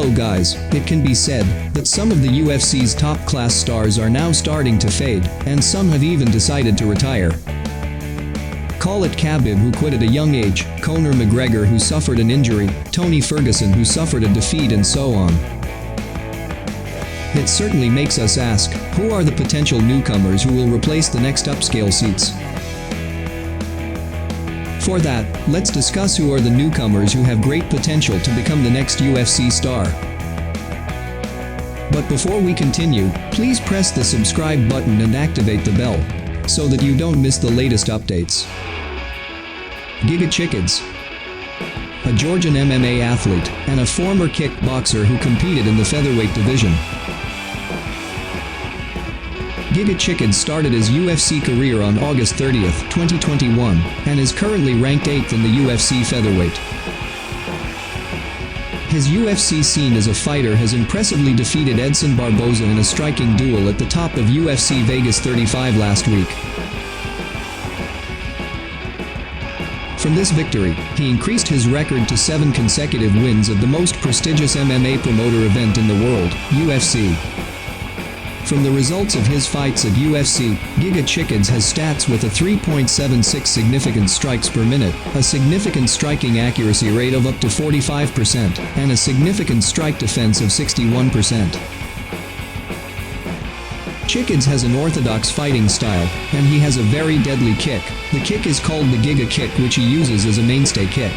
Hello guys, it can be said that some of the UFC's top-class stars are now starting to fade, and some have even decided to retire. Call it Khabib, who quit at a young age, Conor McGregor, who suffered an injury, Tony Ferguson, who suffered a defeat, and so on. It certainly makes us ask, who are the potential newcomers who will replace the next upscale seats? For that, let's discuss who are the newcomers who have great potential to become the next UFC star. But before we continue, please press the subscribe button and activate the bell, so that you don't miss the latest updates. Giga Chickens, a Georgian MMA athlete and a former kickboxer who competed in the featherweight division. Giga Chikadze started his UFC career on August 30th, 2021, and is currently ranked 8th in the UFC featherweight. His UFC scene as a fighter has impressively defeated Edson Barboza in a striking duel at the top of UFC Vegas 35 last week. From this victory, he increased his record to 7 consecutive wins at the most prestigious MMA promoter event in the world, UFC. From the results of his fights at UFC, Giga Chickens has stats with a 3.76 significant strikes per minute, a significant striking accuracy rate of up to 45%, and a significant strike defense of 61%. Chickens has an orthodox fighting style, and he has a very deadly kick. The kick is called the Giga Kick, which he uses as a mainstay kick.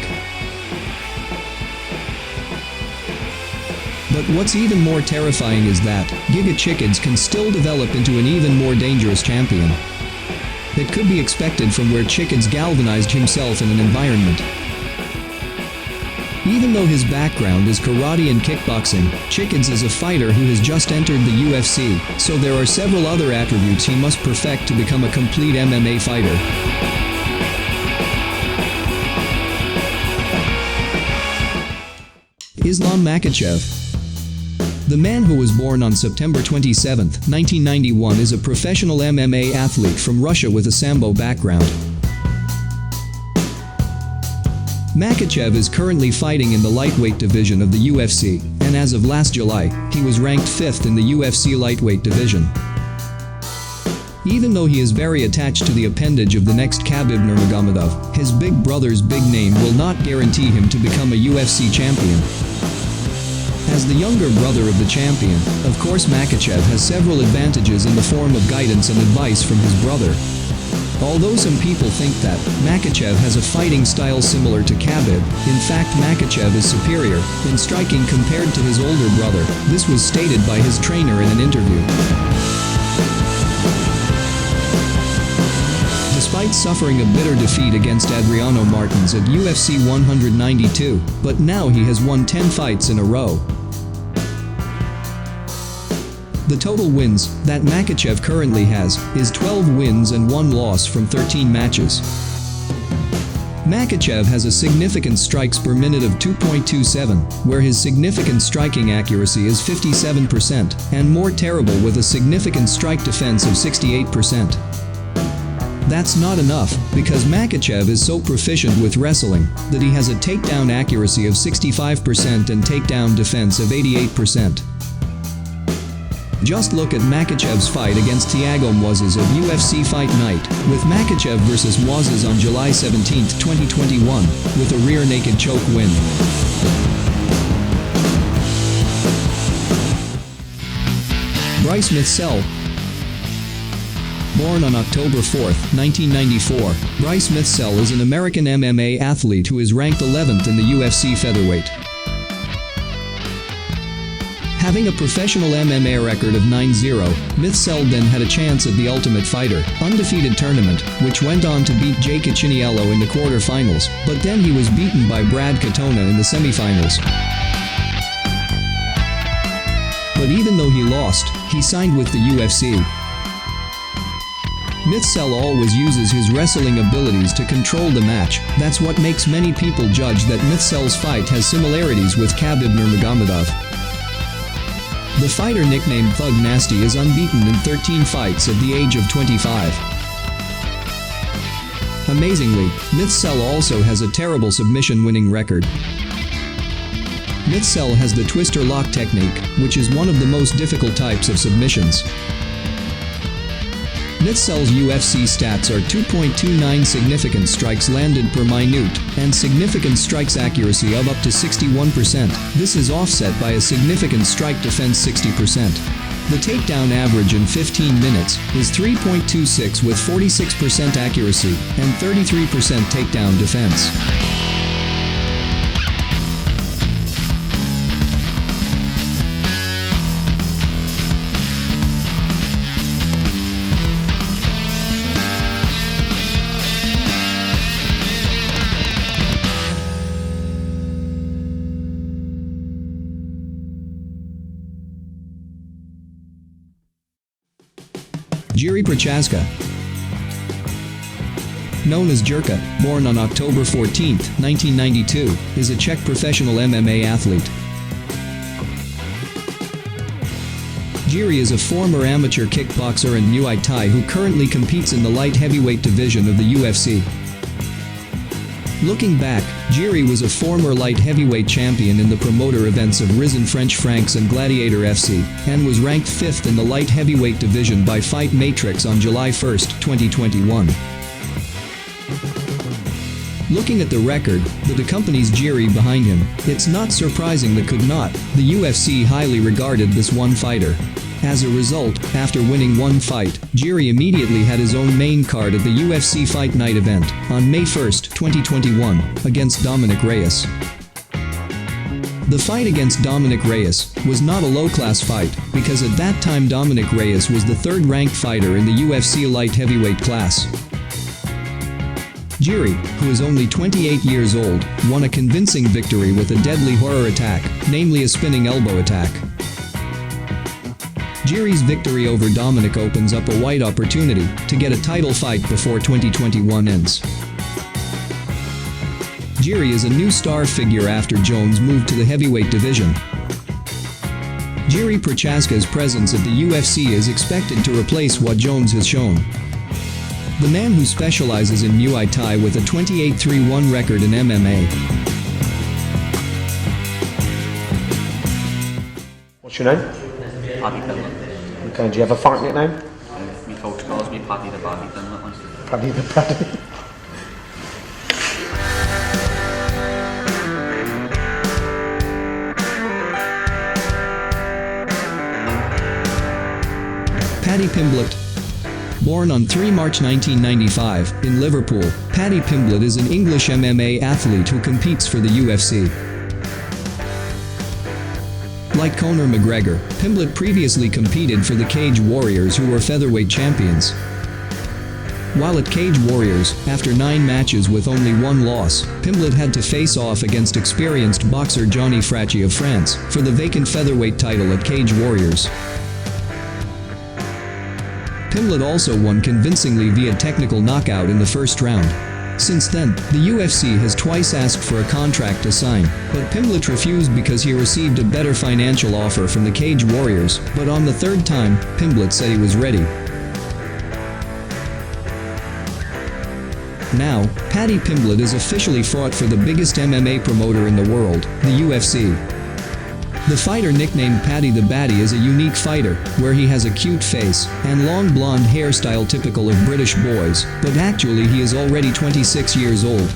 But what's even more terrifying is that Giga Chickens can still develop into an even more dangerous champion. It could be expected from where Chickens galvanized himself in an environment. Even though his background is karate and kickboxing, Chickens is a fighter who has just entered the UFC, so there are several other attributes he must perfect to become a complete MMA fighter. Islam Makhachev. The man who was born on September 27, 1991 is a professional MMA athlete from Russia with a Sambo background. Makhachev is currently fighting in the lightweight division of the UFC, and as of last July, he was ranked 5th in the UFC lightweight division. Even though he is very attached to the appendage of the next Khabib Nurmagomedov, his big brother's big name will not guarantee him to become a UFC champion. As the younger brother of the champion, of course Makhachev has several advantages in the form of guidance and advice from his brother. Although some people think that Makhachev has a fighting style similar to Khabib, in fact Makhachev is superior in striking compared to his older brother. This was stated by his trainer in an interview. Despite suffering a bitter defeat against Adriano Martins at UFC 192, but now he has won 10 fights in a row. The total wins that Makhachev currently has is 12 wins and 1 loss from 13 matches. Makhachev has a significant strikes per minute of 2.27, where his significant striking accuracy is 57%, and more terrible with a significant strike defense of 68%. That's not enough, because Makhachev is so proficient with wrestling that he has a takedown accuracy of 65% and takedown defense of 88%. Just look at Makhachev's fight against Thiago Moises at UFC Fight Night, with Makhachev vs Moises on July 17, 2021, with a rear naked choke win. Bryce Mithcell. Born on October 4, 1994, Bryce Mithcell is an American MMA athlete who is ranked 11th in the UFC featherweight. Having a professional MMA record of 9-0, Mithcell then had a chance at the Ultimate Fighter undefeated tournament, which went on to beat Giga Chikadze in the quarterfinals, but then he was beaten by Brad Katona in the semifinals. But even though he lost, he signed with the UFC. Mithcell always uses his wrestling abilities to control the match. That's what makes many people judge that Mithcell's fight has similarities with Khabib Nurmagomedov. The fighter nicknamed Thug Nasty is unbeaten in 13 fights at the age of 25. Amazingly, Mithcell also has a terrible submission winning record. Mithcell has the twister lock technique, which is one of the most difficult types of submissions. Mithcell's UFC stats are 2.29 significant strikes landed per minute, and significant strikes accuracy of up to 61%. This is offset by a significant strike defense 60%. The takedown average in 15 minutes is 3.26 with 46% accuracy and 33% takedown defense. Jiri Prochazka, known as Jirka, born on October 14, 1992, is a Czech professional MMA athlete. Jiri is a former amateur kickboxer and Muay Thai who currently competes in the light heavyweight division of the UFC. Looking back, Jiri was a former light heavyweight champion in the promoter events of Risen French Francs and Gladiator FC, and was ranked 5th in the light heavyweight division by Fight Matrix on July 1, 2021. Looking at the record that accompanies Jiri behind him, it's not surprising that the UFC highly regarded this one fighter. As a result, after winning one fight, Jiri immediately had his own main card at the UFC Fight Night event on May 1, 2021, against Dominic Reyes. The fight against Dominic Reyes was not a low-class fight, because at that time Dominic Reyes was the third-ranked fighter in the UFC light heavyweight class. Jiri, who is only 28 years old, won a convincing victory with a deadly horror attack, namely a spinning elbow attack. Jiri's victory over Dominic opens up a wide opportunity to get a title fight before 2021 ends. Jiri is a new star figure after Jones moved to the heavyweight division. Jiri Prochazka's presence at the UFC is expected to replace what Jones has shown. The man who specializes in Muay Thai with a 28-3-1 record in MMA. What's your name? Paddy Pimblett. Okay, do you have a fight nickname? My coach calls me Paddy the Paddy Pimblett. Paddy the Paddy. Paddy Pimblett. Born on 3 March 1995 in Liverpool, Paddy Pimblett is an English MMA athlete who competes for the UFC. Like Conor McGregor, Pimblett previously competed for the Cage Warriors, who were featherweight champions. While at Cage Warriors, after 9 matches with only 1 loss, Pimblett had to face off against experienced boxer Johnny Fracci of France for the vacant featherweight title at Cage Warriors. Pimblett also won convincingly via technical knockout in the first round. Since then, the UFC has twice asked for a contract to sign, but Pimblett refused because he received a better financial offer from the Cage Warriors, but on the third time, Pimblett said he was ready. Now, Paddy Pimblett is officially fought for the biggest MMA promoter in the world, the UFC. The fighter nicknamed Paddy the Baddy is a unique fighter, where he has a cute face and long blonde hairstyle typical of British boys, but actually he is already 26 years old.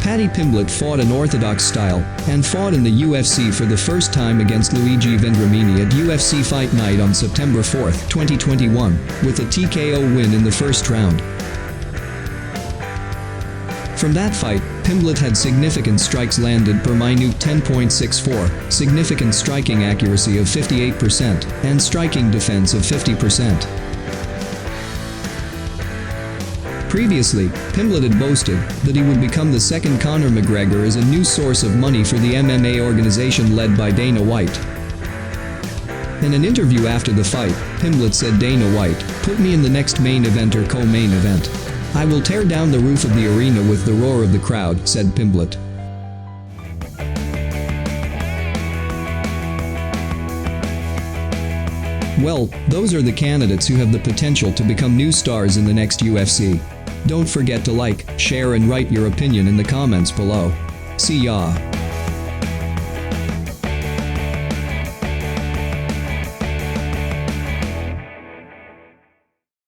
Paddy Pimblett fought an orthodox style, and fought in the UFC for the first time against Luigi Vendramini at UFC Fight Night on September 4, 2021, with a TKO win in the first round. From that fight, Pimblett had significant strikes landed per minute 10.64, significant striking accuracy of 58%, and striking defense of 50%. Previously, Pimblett had boasted that he would become the second Conor McGregor as a new source of money for the MMA organization led by Dana White. In an interview after the fight, Pimblett said, "Dana White, put me in the next main event or co-main event. I will tear down the roof of the arena with the roar of the crowd," said Pimblett. Well, those are the candidates who have the potential to become new stars in the next UFC. Don't forget to like, share and write your opinion in the comments below. See ya!